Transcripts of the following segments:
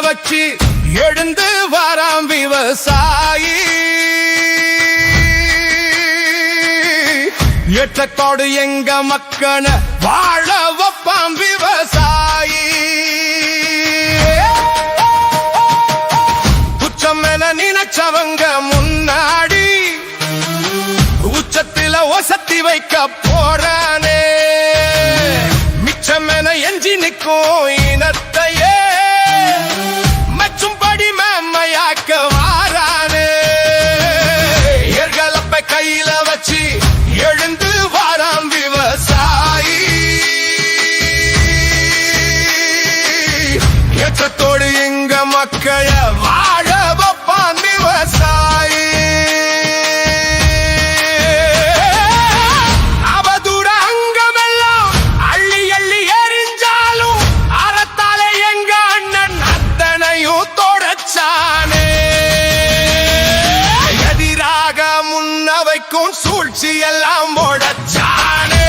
வச்சு எழுந்து வாராம் விவசாயி. எட்டக்கோடு எங்க மக்கன வாழ வைப்பாம் விவசாயி. குச்சம் என நினைச்சவங்க முன்னாடி உச்சத்தில ஒசத்தி வைக்க போறானே. மிச்சம் என எஞ்சி நிற்கும் இனத்தையே மச்சும்படி மேன்மையாக்க வாரானே. ஏர்களப்ப கையில வச்சு எழுந்து வாராம் விவசாயி. ஏற்றத்தோடு எங்க மக்கள வாழ வைப்பான் விவசாயி. அவதூற அங்கமெல்லாம் அள்ளி அள்ளி எரிஞ்சாலும் அறத்தாலே எங்க அண்ணன் அத்தனையும் தொடச்சானே. எதிராக முன்னவைக்கும் சூழ்ச்சி எல்லாம் உடைச்சானே.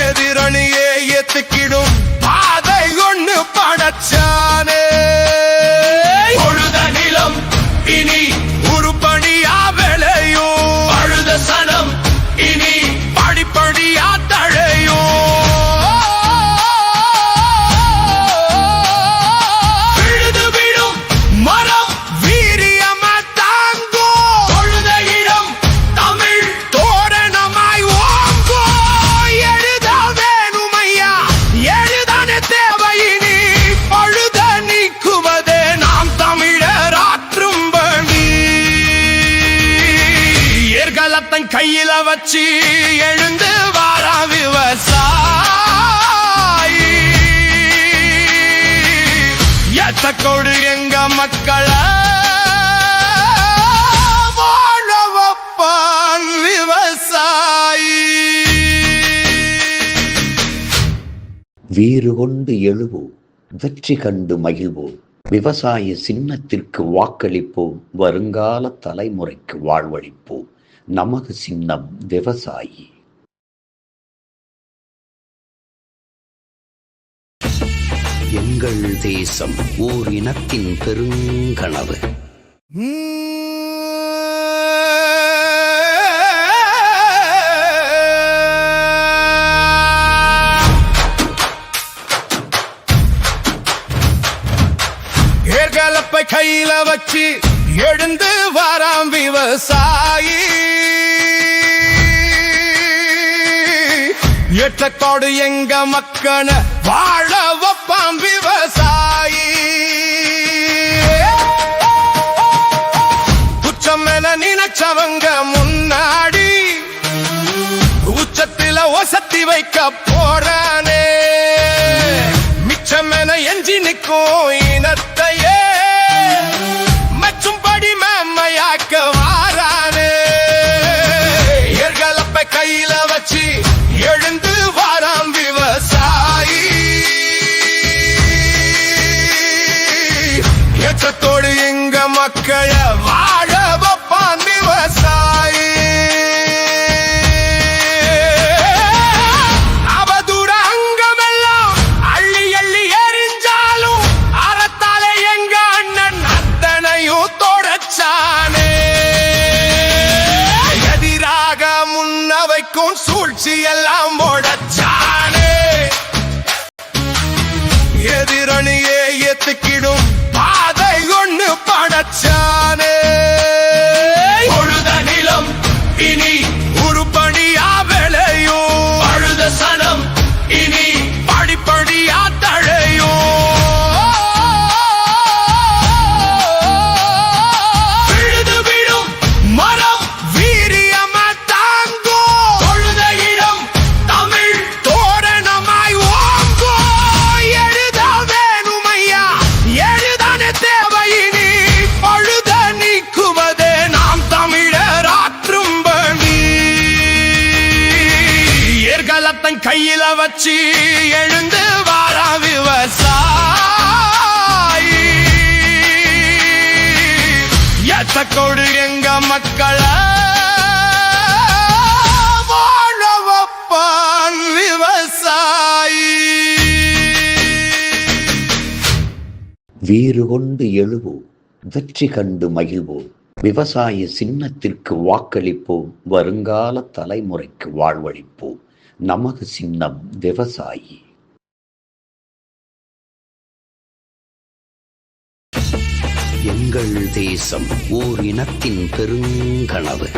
எதிரணியே ஏத்துக்கிடும் பாதை ஒண்ணு படைச்சானே. பொழுத நிலம் இனி உருப்படியா விளையும். அழுத சனம் இனி படிப்படியா தழையும். விழுது விடும் மரம் வீரியமா தாங்கும். பொழுத இடம் தமிழ் தோரணமாய் ஓங்கும். எழுத வேணுமையா எழுதான தேவையினி. பழுத நீக்குவதே நாம் தமிழர் ஆற்றும் பணி. ஏர்களத்தன் கையில வச்சு எழுந்து வாரா விவசாயி. எத்தக்கோடு எங்க மக்கள வாழ வைப்பான் விவசாயி. வீறு கொண்டு எழுவோம், வெற்றி கண்டு மகிழ்வோம். விவசாய சின்னத்திற்கு வாக்களிப்போம், வருங்கால தலைமுறைக்கு வாழ்வளிப்போம். நமது சின்னம் விவசாயி. எங்கள் தேசம் ஓர் இனத்தின் பெருங்கனவு. ஏர்களப்பை கையில வச்சு எழுந்து வாராம் விவசாயி. எட்டக்கோடு எங்க மக்கன வாழ வைப்பாம் விவசாயி. குச்சம் என நினைச்சவங்க முன்னாடி உச்சத்தில ஒசத்தி வைக்க போறானே. மிச்சம் என எஞ்சி நிற்கும் இனத்தையே மச்சும்படி மேன்மையாக்க வாரானே. ஏர்களப்ப கையில வச்சு எழுந்து வாராம் விவசாயி. ஏற்றத்தோடு எங்க மக்கள வாழ வைப்பான் விவசாயி. அவதூற அங்கமெல்லாம் அள்ளி அள்ளி எரிஞ்சாலும் அறத்தாலே எங்க அண்ணன் அத்தனையும் தொடச்சானே. எதிராக முன்னவைக்கும் சூழ்ச்சி எல்லாம் உடைச்சானே. எதிரணியே ஏத்துக்கிடும் பாதை ஒண்ணு படைச்சானே. பொழுத நிலம் இனி உருப்படியா விளையும். அழுத சனம் இனி படிப்படியா தழையும். விழுது விடும் மரம் வீரியமா தாங்கும். பொழுத இடம் தமிழ் தோரணமாய் ஓங்கும். எழுத வேணுமையா எழுதான தேவையினி. பழுத நீக்குவதே நாம் தமிழர் ஆற்றும் பணி. ஏர்களத்தன் கையில வச்சு எழுந்து வாரா விவசாயி. எத்தக்கோடு எங்க மக்கள வாழ வைப்பான் விவசாயி. வீறு கொண்டு எழுவோம், வெற்றி கண்டு மகிழ்வோம். விவசாய சின்னத்திற்கு வாக்களிப்போம், வருங்கால தலைமுறைக்கு வாழ்வளிப்போம். நமது சின்னம் விவசாயி. எங்கள் தேசம் ஓர் இனத்தின் பெருங்கனவு.